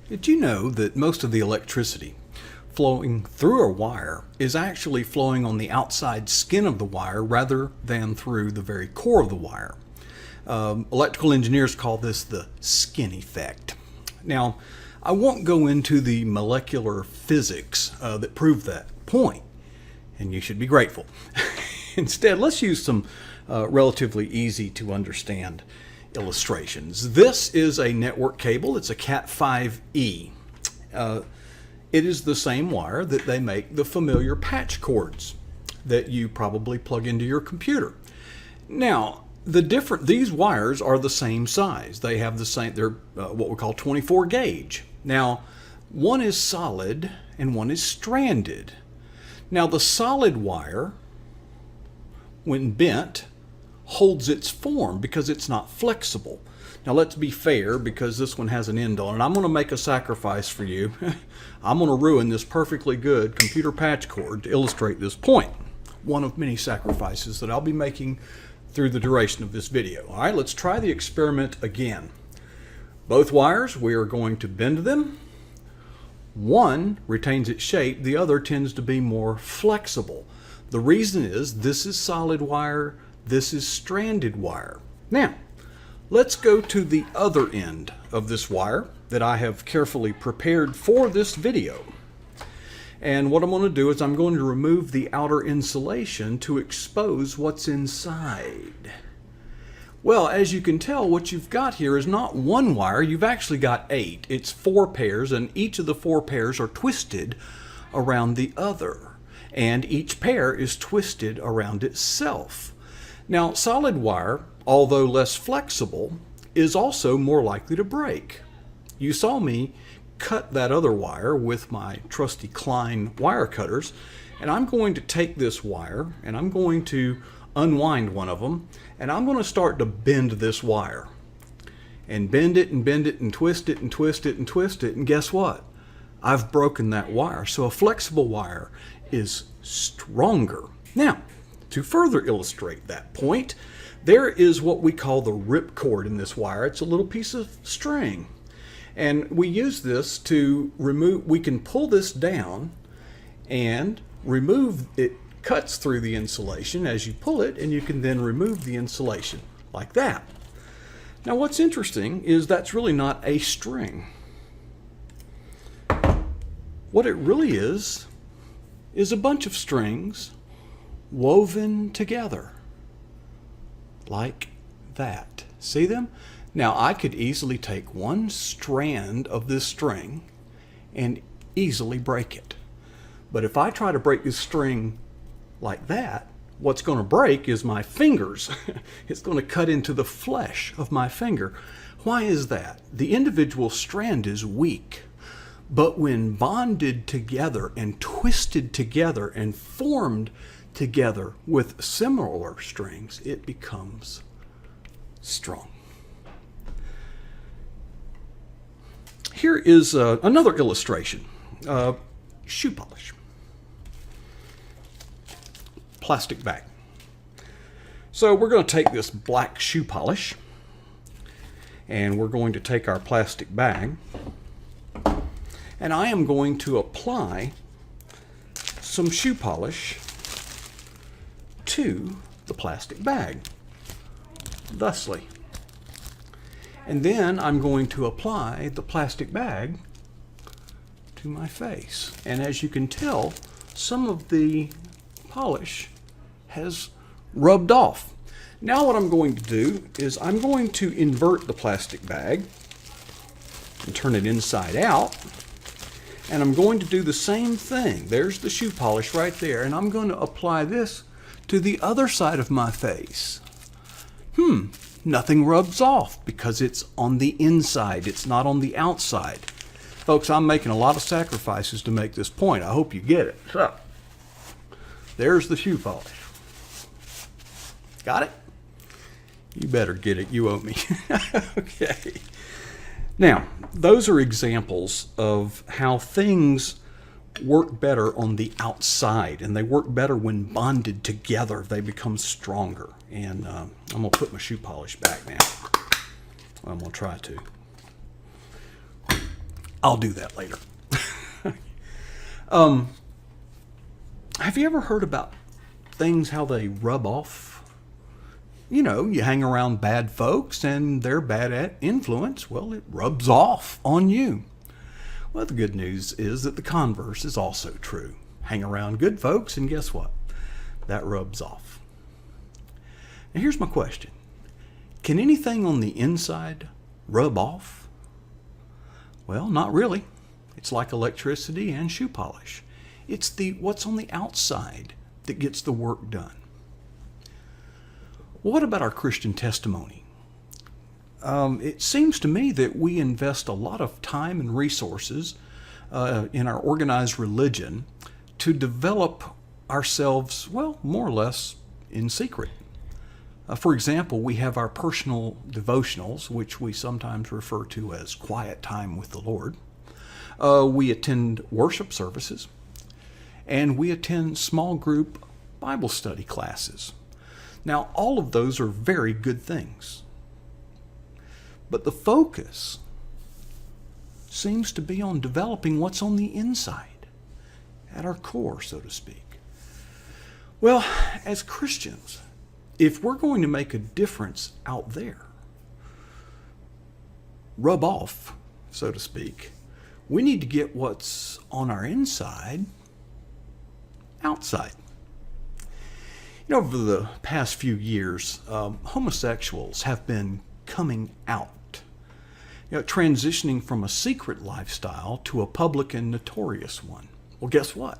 Did you know that most of the electricity flowing through a wire is actually flowing on the outside skin of the wire rather than through the very core of the wire? Electrical engineers call this the skin effect. Now, I won't go into the molecular physics that prove that point, and you should be grateful. Instead, let's use some relatively easy to understand illustrations. This is a network cable. It's a Cat5e. It is the same wire that they make the familiar patch cords that you probably plug into your computer. Now, these wires are the same size. They have the same, they're what we call 24 gauge. Now, one is solid and one is stranded. Now, the solid wire, when bent, holds its form because it's not flexible. Now let's be fair, because this one has an end on it. I'm going to make a sacrifice for you. I'm going to ruin this perfectly good computer patch cord to illustrate this point. One of many sacrifices that I'll be making through the duration of this video. All right, let's try the experiment again. Both wires, we are going to bend them. One retains its shape, the other tends to be more flexible. The reason is this is solid wire, this is stranded wire. Now, let's go to the other end of this wire that I have carefully prepared for this video. And what I'm going to do is I'm going to remove the outer insulation to expose what's inside. Well, as you can tell, what you've got here is not one wire, you've actually got 8. It's 4 pairs, and each of the 4 pairs are twisted around the other. And each pair is twisted around itself. Now, solid wire, although less flexible, is also more likely to break. You saw me cut that other wire with my trusty Klein wire cutters, and I'm going to take this wire and I'm going to unwind one of them, and I'm going to start to bend this wire. And bend it and bend it and twist it and twist it and twist it, and guess what? I've broken that wire. So a flexible wire is stronger. Now, to further illustrate that point, there is what we call the rip cord in this wire. It's a little piece of string. And we use this to remove, we can pull this down and remove it. Cuts through the insulation as you pull it, and you can then remove the insulation like that. Now, what's interesting is that's really not a string. What it really is a bunch of strings woven together like that. See them? Now, I could easily take one strand of this string and easily break it. But if I try to break this string like that, what's going to break is my fingers. It's going to cut into the flesh of my finger. Why is that? The individual strand is weak, but when bonded together and twisted together and formed together with similar strings, it becomes strong. Here is another illustration. Shoe polish. Plastic bag. So we're going to take this black shoe polish, and we're going to take our plastic bag, and I am going to apply some shoe polish to the plastic bag, thusly. And then I'm going to apply the plastic bag to my face. And as you can tell, some of the polish has rubbed off. Now what I'm going to do is I'm going to invert the plastic bag and turn it inside out, and I'm going to do the same thing. There's the shoe polish right there, and I'm going to apply this to the other side of my face. Nothing rubs off because it's on the inside, it's not on the outside. Folks, I'm making a lot of sacrifices to make this point. I hope you get it. So, there's the shoe polish. Got it? You better get it. You owe me. Okay. Now, those are examples of how things work better on the outside, and they work better when bonded together. They become stronger. And I'm going to put my shoe polish back now. I'm going to try to. I'll do that later. Have you ever heard about things, how they rub off? You know, you hang around bad folks and they're bad at influence. Well, it rubs off on you. Well, the good news is that the converse is also true. Hang around good folks and guess what? That rubs off. Now here's my question. Can anything on the inside rub off? Well, not really. It's like electricity and shoe polish. It's what's on the outside that gets the work done. Well, what about our Christian testimony? It seems to me that we invest a lot of time and resources in our organized religion to develop ourselves, well, more or less in secret. For example, we have our personal devotionals, which we sometimes refer to as quiet time with the Lord. We attend worship services, and we attend small group Bible study classes. Now, all of those are very good things. But the focus seems to be on developing what's on the inside, at our core, so to speak. Well, as Christians, if we're going to make a difference out there, rub off, so to speak, we need to get what's on our inside outside. You know, over the past few years, homosexuals have been coming out, transitioning from a secret lifestyle to a public and notorious one. Well, guess what?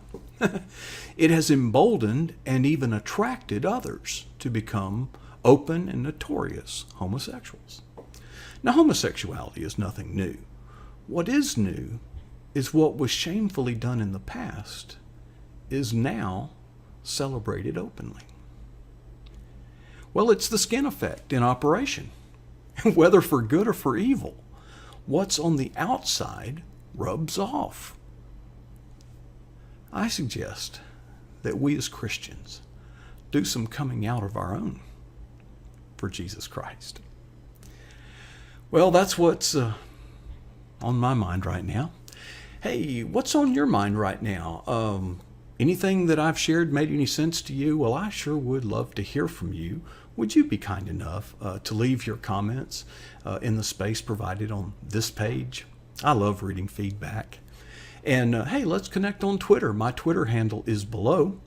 It has emboldened and even attracted others to become open and notorious homosexuals. Now, homosexuality is nothing new. What is new is what was shamefully done in the past is now celebrated openly. Well, it's the skin effect in operation. Whether for good or for evil, what's on the outside rubs off. I suggest that we as Christians do some coming out of our own for Jesus Christ. Well, that's what's on my mind right now. Hey, what's on your mind right now? Anything that I've shared made any sense to you? Well, I sure would love to hear from you. Would you be kind enough to leave your comments in the space provided on this page? I love reading feedback. And hey, let's connect on Twitter. My Twitter handle is below.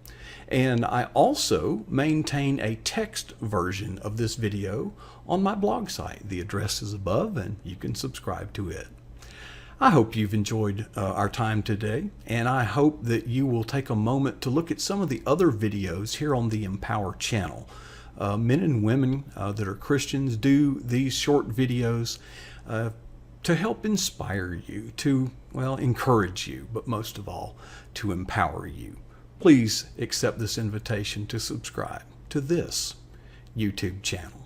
And I also maintain a text version of this video on my blog site. The address is above and you can subscribe to it. I hope you've enjoyed our time today, and I hope that you will take a moment to look at some of the other videos here on the Empower channel. Men and women that are Christians do these short videos to help inspire you, to, well, encourage you, but most of all, to empower you. Please accept this invitation to subscribe to this YouTube channel.